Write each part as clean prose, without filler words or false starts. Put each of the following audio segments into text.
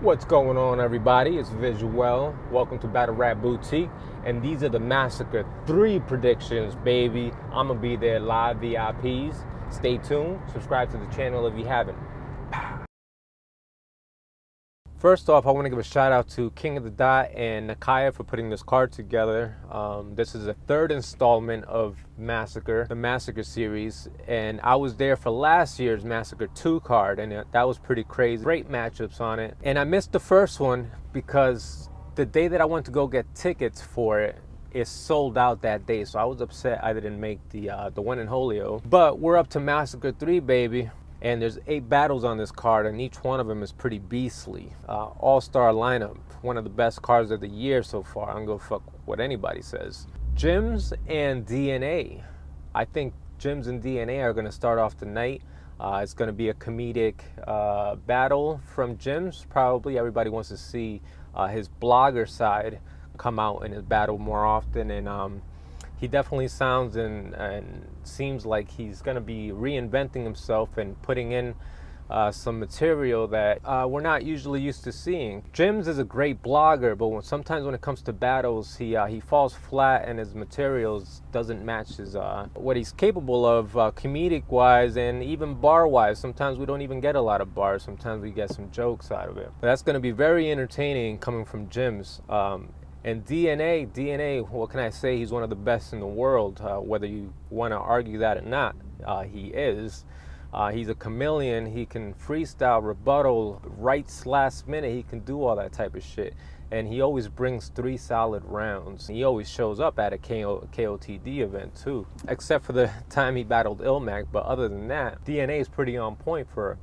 What's going on, everybody? It's Vijuel. Welcome to Battle Rap Boutique, and these are the Massacre 3 predictions, baby. I'm gonna be there live, VIPs. Stay tuned. Subscribe to the channel if you haven't. First off, I want to give a shout out to King of the Dot and Nakaya for putting this card together. This is the third installment of Massacre, the Massacre series, and I was there for last year's Massacre 2 card, and that was pretty crazy. Great matchups on it. And I missed the first one because the day that I went to go get tickets for it, it sold out that day, so I was upset I didn't make the one in Holyoke. But we're up to Massacre 3, baby. And there's 8 battles on this card, and each one of them is pretty beastly. All-star lineup, one of the best cards of the year so far. I don't give a fuck what anybody says. Gyms and DNA. I think Gyms and DNA are going to start off the night. It's going to be a comedic battle from Gyms, probably. Everybody wants to see his blogger side come out in his battle more often, and he definitely sounds and seems like he's going to be reinventing himself and putting in some material that we're not usually used to seeing. Gyms is a great blogger, but sometimes when it comes to battles, he falls flat and his materials doesn't match his what he's capable of comedic-wise and even bar-wise. Sometimes we don't even get a lot of bars. Sometimes we get some jokes out of it. But that's going to be very entertaining coming from Gyms. And DNA, what can I say? He's one of the best in the world, whether you want to argue that or not. He is. He's a chameleon. He can freestyle, rebuttal, writes last minute. He can do all that type of shit. And he always brings 3 solid rounds. He always shows up at a KOTD event, too. Except for the time he battled Ilmac. But other than that, DNA is pretty on point for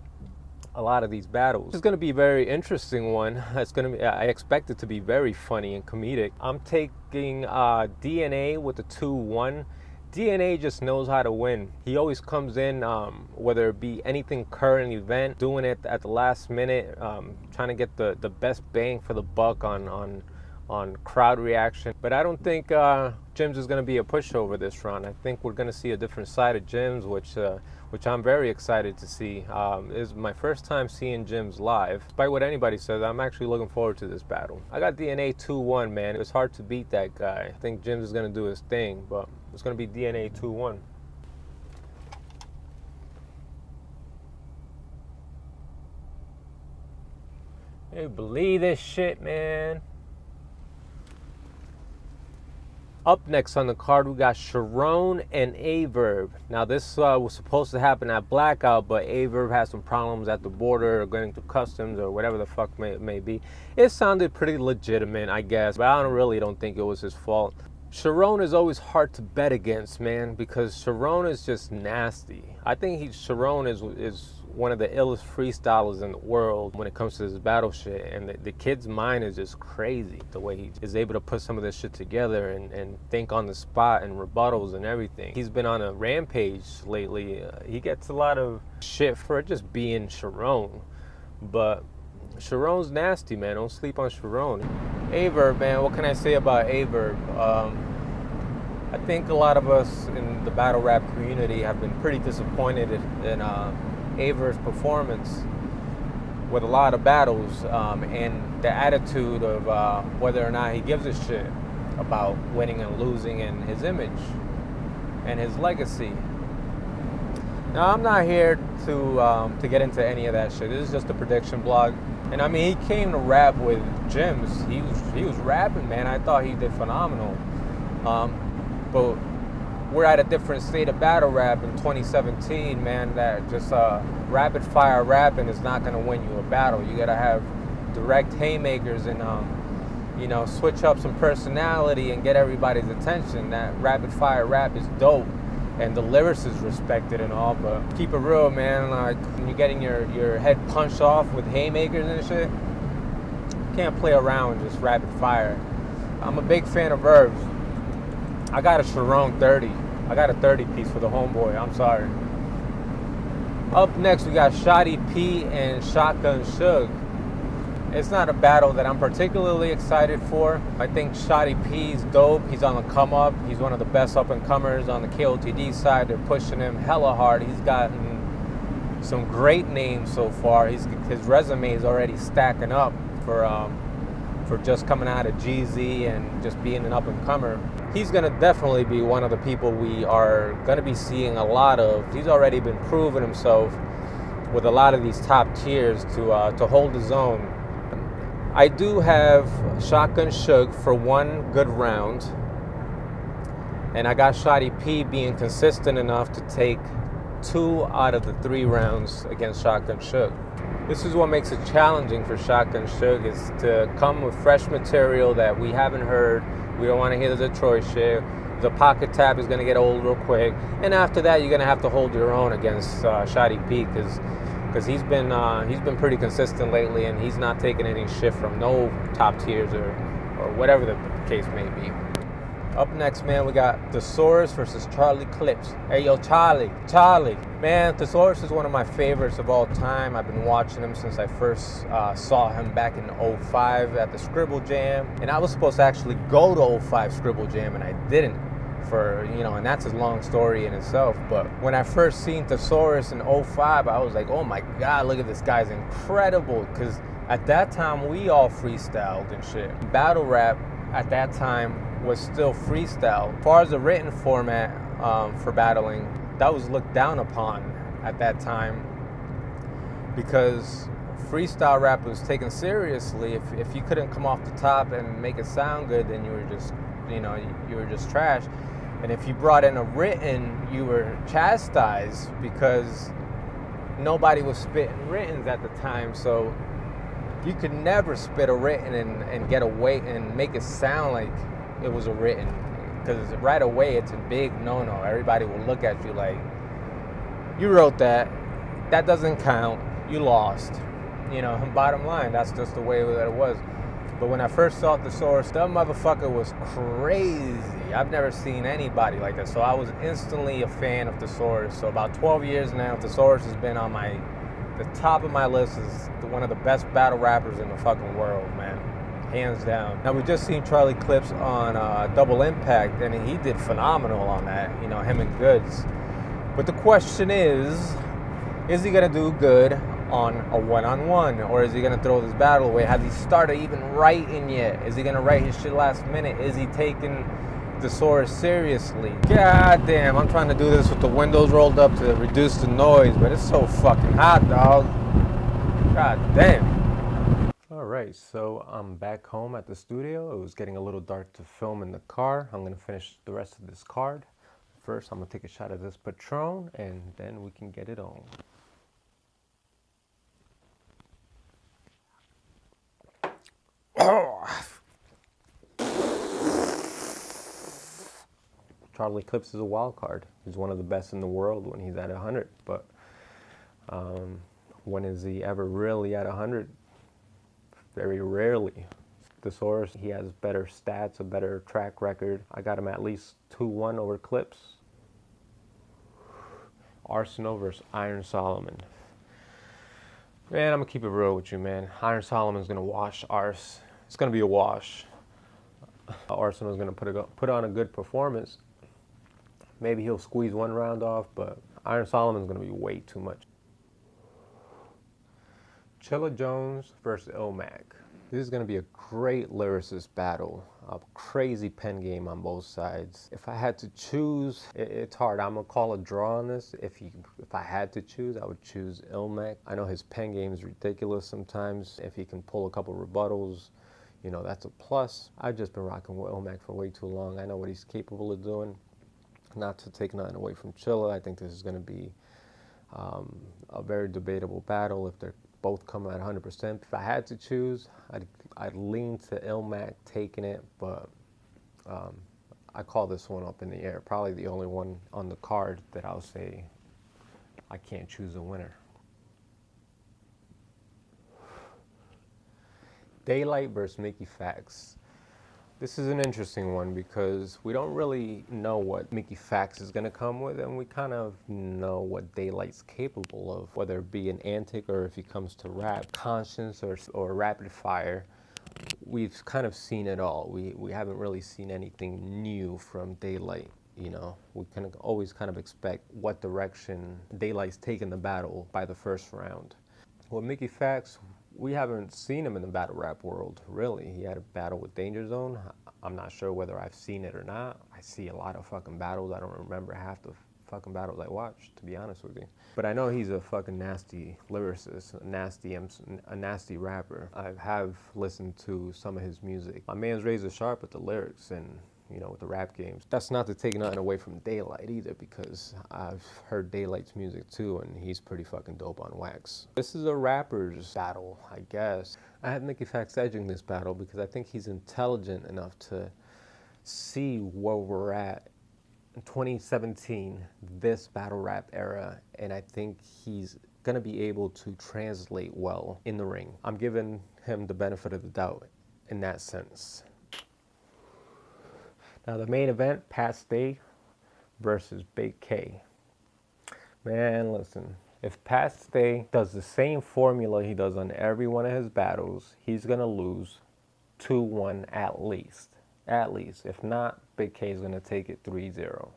a lot of these battles. It's going to be a very interesting one. It's going to be, I expect it to be very funny and comedic. I'm taking DNA with the 2-1. DNA just knows how to win. He always comes in, whether it be anything current event, doing it at the last minute, trying to get the best bang for the buck on crowd reaction. But I don't think Gyms is going to be a pushover this round. I think we're going to see a different side of Gyms, which I'm very excited to see. This is my first time seeing Gyms live. Despite what anybody says, I'm actually looking forward to this battle. I got DNA 2-1, man. It's hard to beat that guy. I think Gyms is going to do his thing, but it's going to be DNA 2-1. Hey, believe this shit, man. Up next on the card, we got Sharon and Averb. Now, this was supposed to happen at Blackout, but Averb has some problems at the border or going through customs or whatever the fuck may be. It sounded pretty legitimate, I guess, but I really don't think it was his fault. Sharon is always hard to bet against, man, because Sharon is just nasty. I think Sharon is one of the illest freestylers in the world when it comes to this battle shit, and the kid's mind is just crazy, the way he is able to put some of this shit together and think on the spot and rebuttals and everything. He's been on a rampage lately. He gets a lot of shit for just being Sharon, but Sharon's nasty, man. Don't sleep on Sharon. Averb, man, what can I say about Averb? I think a lot of us in the battle rap community have been pretty disappointed in Averb's performance with a lot of battles, and the attitude of whether or not he gives a shit about winning and losing and his image and his legacy. Now, I'm not here to get into any of that shit. This is just a prediction blog. And I mean, he came to rap with Gyms. He was rapping, man. I thought he did phenomenal. But we're at a different state of battle rap in 2017, man, that just rapid fire rapping is not going to win you a battle. You got to have direct haymakers and, you know, switch up some personality and get everybody's attention. That rapid fire rap is dope, and the lyrics is respected and all, but keep it real, man. Like, when you're getting your head punched off with haymakers and shit, you can't play around with just rapid fire. I'm a big fan of Verbs. I got a Sharon 30. I got a 30 piece for the homeboy. I'm sorry. Up next, we got Shotty P and Shotgun Suge. It's not a battle that I'm particularly excited for. I think Shotty P's dope. He's on the come up. He's one of the best up and comers on the KOTD side. They're pushing him hella hard. He's gotten some great names so far. His resume is already stacking up. for just coming out of GZ and just being an up-and-comer. He's going to definitely be one of the people we are going to be seeing a lot of. He's already been proving himself with a lot of these top tiers to hold his own. I do have Shotgun Suge for one good round, and I got Shoddy P being consistent enough to take 2 out of the 3 rounds against Shotgun Suge. This is what makes it challenging for Shotgun Suge, is to come with fresh material that we haven't heard. We don't want to hear the Detroit shit. The pocket tap is going to get old real quick. And after that, you're going to have to hold your own against Shoddy P, because he's been pretty consistent lately, and he's not taking any shit from no top tiers or whatever the case may be. Up next, man, we got Thesaurus versus Charlie Clips. Hey, yo, Charlie. Man, Thesaurus is one of my favorites of all time. I've been watching him since I first saw him back in 05 at the Scribble Jam. And I was supposed to actually go to 05 Scribble Jam, and I didn't. And that's a long story in itself. But when I first seen Thesaurus in 05, I was like, oh my God, look at this guy's incredible. Because at that time, we all freestyled and shit. Battle rap at that time was still freestyle. As far as the written format for battling, that was looked down upon at that time, because freestyle rap was taken seriously. If you couldn't come off the top and make it sound good, then you were just trash. And if you brought in a written, you were chastised, because nobody was spitting writtens at the time. So you could never spit a written and get away and make it sound like it was a written, because right away it's a big no-no. Everybody will look at you like, you wrote that doesn't count, you lost. And bottom line, that's just the way that it was. But when I first saw Thesaurus, that motherfucker was crazy. I've never seen anybody like that. So I was instantly a fan of Thesaurus. So about 12 years now, Thesaurus has been on the top of my list as one of the best battle rappers in the fucking world, man. Hands down. Now, we just seen Charlie Clips on Double Impact, and he did phenomenal on that, him and Goods. But the question is he going to do good on a one-on-one, or is he going to throw this battle away? Has he started even writing yet? Is he going to write his shit last minute? Is he taking Thesaurus seriously? God damn, I'm trying to do this with the windows rolled up to reduce the noise, but it's so fucking hot, dog. God damn. Alright, so I'm back home at the studio. It was getting a little dark to film in the car. I'm going to finish the rest of this card. First, I'm going to take a shot of this Patron, and then we can get it on. Charlie Clips is a wild card. He's one of the best in the world when he's at 100, but when is he ever really at 100? Very rarely. Thesaurus, he has better stats, a better track record. I got him at least 2-1 over Clips. Arsenal versus Iron Solomon. Man, I'm gonna keep it real with you, man. Iron Solomon's gonna wash Ars. It's gonna be a wash. Arsenal's gonna put on a good performance. Maybe he'll squeeze one round off, but Iron Solomon's gonna be way too much. Chilla Jones versus Ilmac. This is going to be a great lyricist battle. A crazy pen game on both sides. If I had to choose, it's hard. I'm going to call a draw on this. If I had to choose, I would choose Ilmac. I know his pen game is ridiculous sometimes. If he can pull a couple rebuttals, that's a plus. I've just been rocking with Ilmac for way too long. I know what he's capable of doing. Not to take nothing away from Chilla. I think this is going to be a very debatable battle if they're both come at 100%. If I had to choose, I'd lean to Ilmac taking it, but I call this one up in the air. Probably the only one on the card that I'll say I can't choose a winner. Daylight versus Mickey Fax. This is an interesting one because we don't really know what Mickey Fax is going to come with, and we kind of know what Daylight's capable of, whether it be an antic or if he comes to rap, conscience or rapid fire. We've kind of seen it all. We haven't really seen anything new from Daylight. We can always kind of expect what direction Daylight's taking the battle by the first round. With Mickey Fax, we haven't seen him in the battle rap world, really. He had a battle with Danger Zone. I'm not sure whether I've seen it or not. I see a lot of fucking battles. I don't remember half the fucking battles I watched, to be honest with you. But I know he's a fucking nasty lyricist, a nasty rapper. I have listened to some of his music. My man's razor sharp with the lyrics and, you know, with the rap games. That's not to take nothing away from Daylight either, because I've heard Daylight's music too, and he's pretty fucking dope on wax. This is a rapper's battle, I guess. I have Nicky Fax edging this battle because I think he's intelligent enough to see where we're at in 2017, this battle rap era, and I think he's gonna be able to translate well in the ring. I'm giving him the benefit of the doubt in that sense. Now the main event, Pat Stay versus Big K. Man, listen, if Pat Stay does the same formula he does on every one of his battles, he's gonna lose 2-1 at least. At least. If not, Big K is gonna take it 3-0.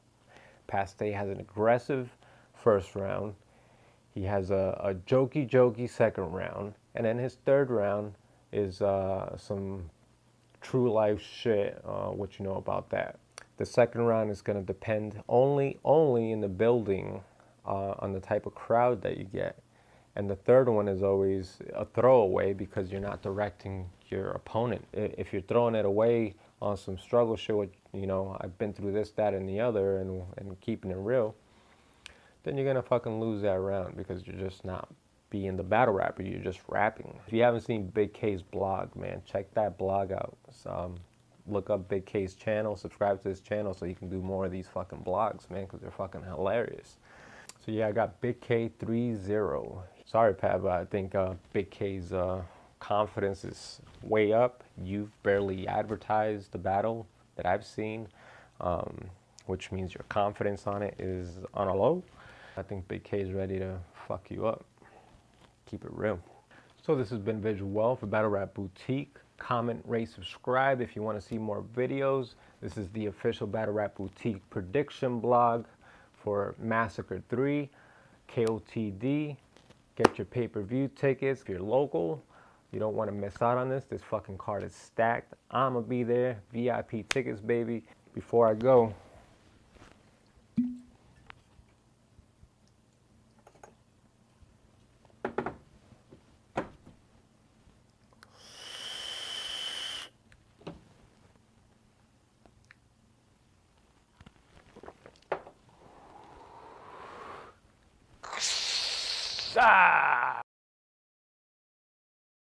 Pat Stay has an aggressive first round. He has a jokey second round. And then his third round is some true life shit, what you know about that. The second round is going to depend only in the building on the type of crowd that you get. And the third one is always a throwaway because you're not directing your opponent. If you're throwing it away on some struggle shit with, you know, I've been through this, that, and the other, and keeping it real, then you're going to fucking lose that round because you're just not being the battle rapper, you're just rapping. If you haven't seen Big K's blog, man, check that blog out. Look up Big K's channel, subscribe to his channel so you can do more of these fucking blogs, man, because they're fucking hilarious. So yeah, I got Big K 3-0. Sorry, Pat, but I think Big K's confidence is way up. You've barely advertised the battle that I've seen, which means your confidence on it is on a low. I think Big K's ready to fuck you up. Keep it real. So this has been Vijuel for Battle Rap Boutique. Comment, rate, subscribe if you want to see more videos. This is the official Battle Rap Boutique prediction blog for Massacre 3, KOTD. Get your pay-per-view tickets. If you're local, you don't want to miss out on this. This fucking card is stacked. I'ma be there. VIP tickets, baby. Before I go, ah!